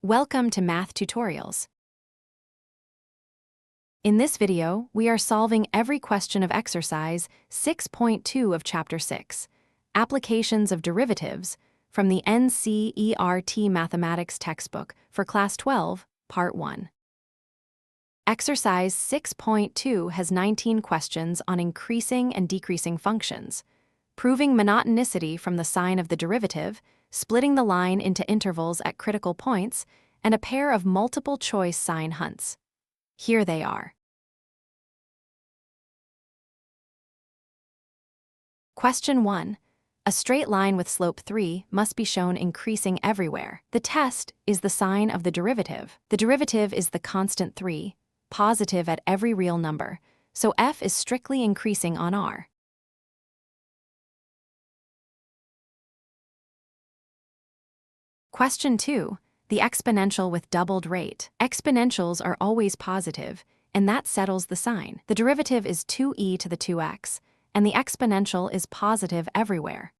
Welcome to Math Tutorials. In this video, we are solving every question of exercise 6.2 of Chapter 6, Applications of Derivatives, from the NCERT Mathematics textbook for Class 12, Part 1. Exercise 6.2 has 19 questions on increasing and decreasing functions, proving monotonicity from the sign of the derivative, splitting the line into intervals at critical points, and a pair of multiple-choice sign hunts. Here they are. Question 1. A straight line with slope 3 must be shown increasing everywhere. The test is the sign of the derivative. The derivative is the constant 3, positive at every real number, so f is strictly increasing on R. Question 2. The exponential with doubled rate. Exponentials are always positive, and that settles the sign. The derivative is 2e to the 2x, and the exponential is positive everywhere.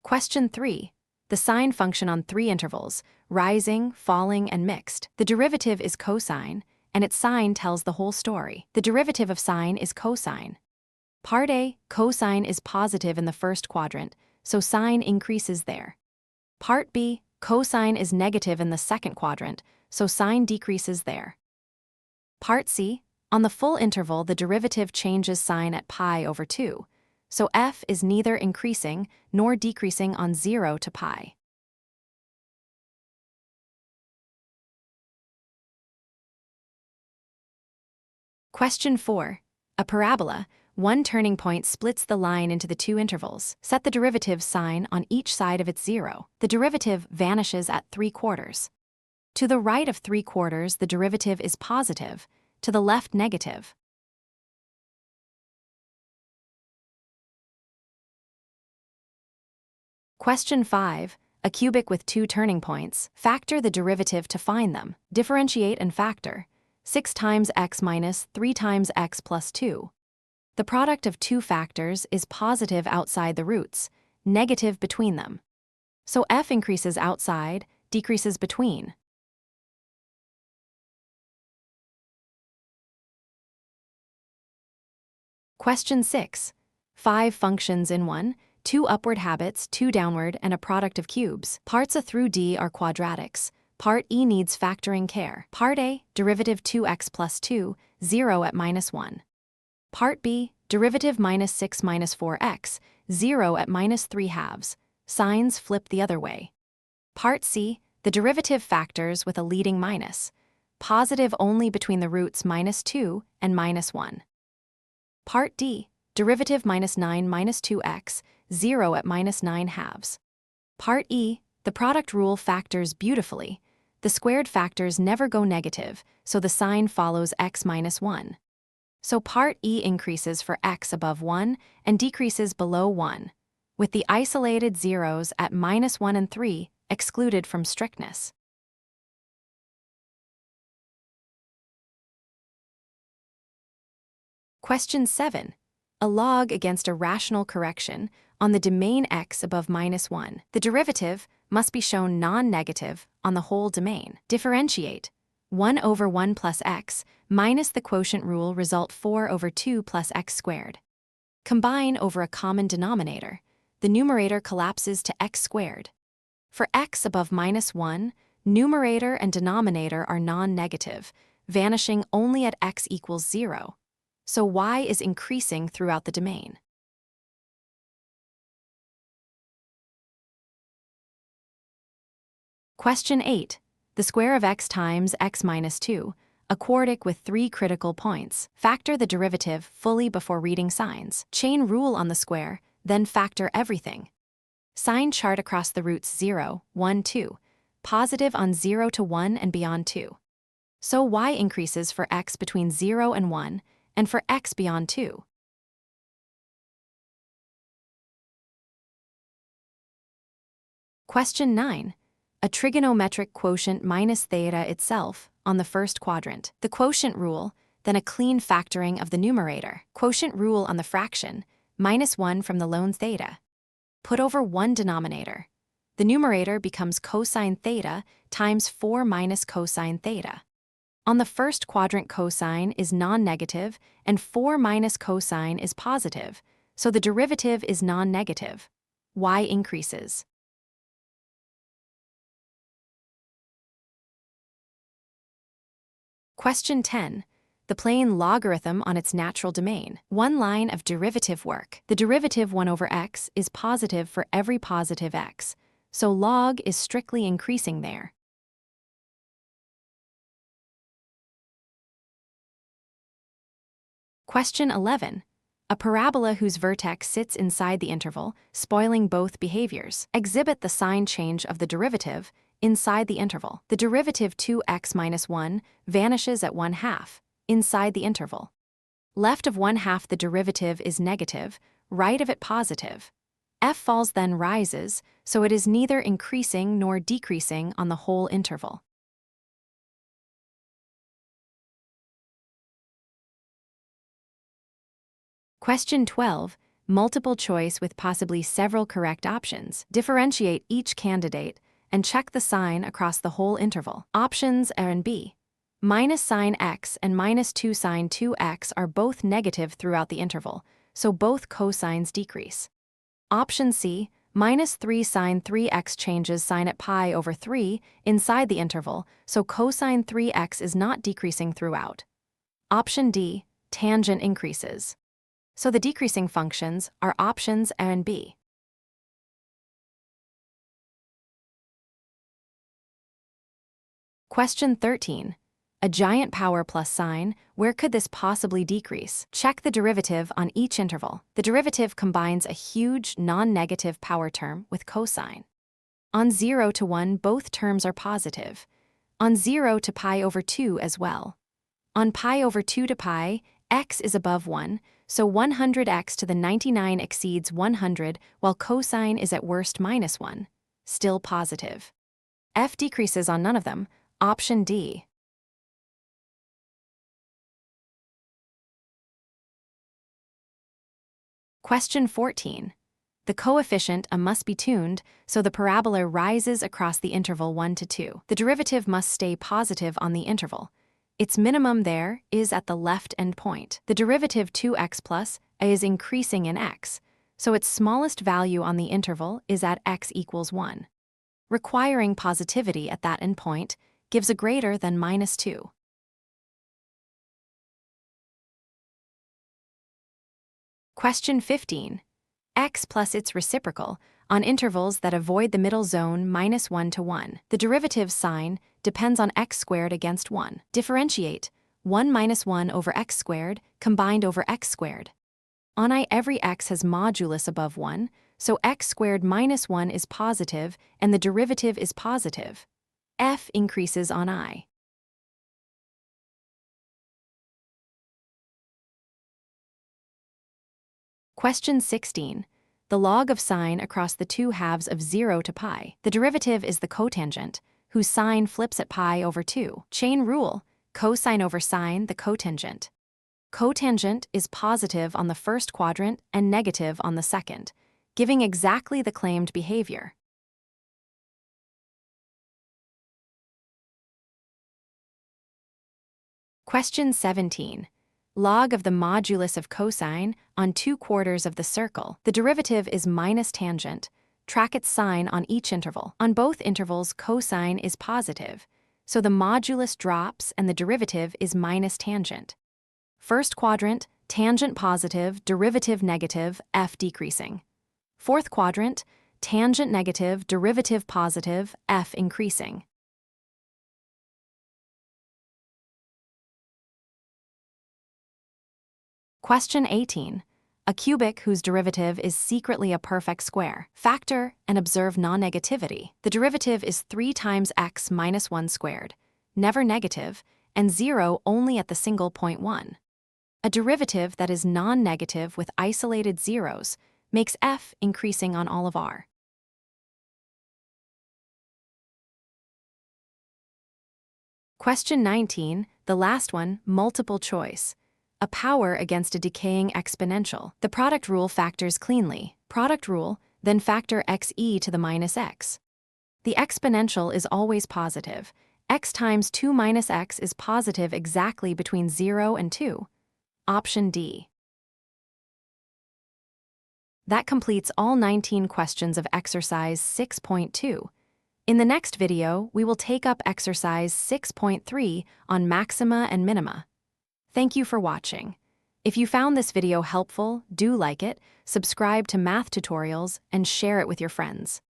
Question 3. The sine function on 3 intervals, rising, falling, and mixed. The derivative is cosine, and its sign tells the whole story. The derivative of sine is cosine. Part A, cosine is positive in the first quadrant, so sine increases there. Part B, cosine is negative in the second quadrant, so sine decreases there. Part C, on the full interval the derivative changes sign at pi over 2, so f is neither increasing nor decreasing on 0 to pi. Question 4. A parabola, one turning point splits the line into the 2 intervals. Set the derivative sign on each side of its 0. The derivative vanishes at 3/4. To the right of 3/4, the derivative is positive, to the left negative. Question 5. A cubic with 2 turning points. Factor the derivative to find them. Differentiate and factor. 6 times x minus 3 times x plus 2. The product of 2 factors is positive outside the roots, negative between them. So f increases outside, decreases between. Question 6. 5 functions in 1, 2 upward habits, 2 downward, and a product of cubes. Parts A through D are quadratics. Part E needs factoring care. Part A, derivative 2x plus 2, 0 at minus 1. Part B, derivative minus 6 minus 4x, 0 at minus 3 halves. Signs flip the other way. Part C, the derivative factors with a leading minus. Positive only between the roots minus 2 and minus 1. Part D, derivative minus 9 minus 2x, 0 at minus 9 halves. Part E, the product rule factors beautifully. The squared factors never go negative, so the sign follows x minus 1. So part E increases for x above 1 and decreases below 1, with the isolated zeros at minus 1 and 3 excluded from strictness. Question 7. A log against a rational correction on the domain x above minus 1. The derivative must be shown non-negative on the whole domain. Differentiate. 1 over 1 plus x minus the quotient rule result 4 over 2 plus x squared. Combine over a common denominator. The numerator collapses to x squared. For x above minus 1, numerator and denominator are non-negative, vanishing only at x equals 0. So y is increasing throughout the domain. Question 8. The square of x times x minus 2, a quartic with 3 critical points. Factor the derivative fully before reading signs. Chain rule on the square, then factor everything. Sign chart across the roots 0, 1, 2, positive on 0 to 1 and beyond 2. So y increases for x between 0 and 1, and for x beyond 2. Question 9. A trigonometric quotient minus theta itself on the first quadrant. The quotient rule, then a clean factoring of the numerator. Quotient rule on the fraction, minus 1 from the lone theta. Put over one denominator. The numerator becomes cosine theta times 4 minus cosine theta. On the first quadrant, cosine is non-negative and 4 minus cosine is positive, so the derivative is non-negative. Y increases. Question 10. The plane logarithm on its natural domain. One line of derivative work. The derivative 1 over x is positive for every positive x, so log is strictly increasing there. Question 11. A parabola whose vertex sits inside the interval, spoiling both behaviors. Exhibit the sign change of the derivative inside the interval. The derivative 2x minus 1 vanishes at 1/2 inside the interval. Left of 1/2 the derivative is negative, right of it positive. F falls then rises, so it is neither increasing nor decreasing on the whole interval. Question 12. Multiple choice with possibly several correct options. Differentiate each candidate and check the sign across the whole interval. Options A and B. Minus sine x and minus 2 sine 2x are both negative throughout the interval, so both cosines decrease. Option C. Minus 3 sine 3x changes sign at pi over 3 inside the interval, so cosine 3x is not decreasing throughout. Option D. Tangent increases. So the decreasing functions are options A and B. Question 13. A giant power plus sign, where could this possibly decrease? Check the derivative on each interval. The derivative combines a huge non-negative power term with cosine. On 0 to 1, both terms are positive. On 0 to pi over 2 as well. On pi over 2 to pi, x is above 1, so 100x to the 99 exceeds 100, while cosine is at worst minus 1, still positive. F decreases on none of them, option D. Question 14. The coefficient A must be tuned, so the parabola rises across the interval 1 to 2. The derivative must stay positive on the interval. Its minimum there is at the left end point. The derivative 2x plus A is increasing in x, so its smallest value on the interval is at x equals 1. Requiring positivity at that endpoint gives a greater than minus 2. Question 15. X plus its reciprocal on intervals that avoid the middle zone minus 1 to 1. The derivative sign depends on x squared against 1. Differentiate 1 minus 1 over x squared combined over x squared. On I, every x has modulus above 1, so x squared minus 1 is positive and the derivative is positive. F increases on I. Question 16. The log of sine across the two halves of 0 to pi. The derivative is the cotangent, whose sign flips at pi over 2. Chain rule, cosine over sine the cotangent. Cotangent is positive on the first quadrant and negative on the second, giving exactly the claimed behavior. Question 17. Log of the modulus of cosine on 2/4 of the circle. The derivative is minus tangent. Track its sign on each interval. On both intervals, cosine is positive, so the modulus drops and the derivative is minus tangent. First quadrant, tangent positive, derivative negative, F decreasing. Fourth quadrant, tangent negative, derivative positive, F increasing. Question 18. A cubic whose derivative is secretly a perfect square. Factor and observe non-negativity. The derivative is 3 times x minus 1 squared, never negative, and 0 only at the single point 1. A derivative that is non-negative with isolated zeros makes f increasing on all of R. Question 19, the last one, multiple choice. A power against a decaying exponential. The product rule factors cleanly. Product rule, Then factor xe to the minus x. The exponential is always positive. X times 2 minus x is positive exactly between 0 and 2. Option D. That completes all 19 questions of exercise 6.2. In the next video, we will take up exercise 6.3 on maxima and minima. Thank you for watching. If you found this video helpful, do like it, subscribe to math tutorials, and share it with your friends.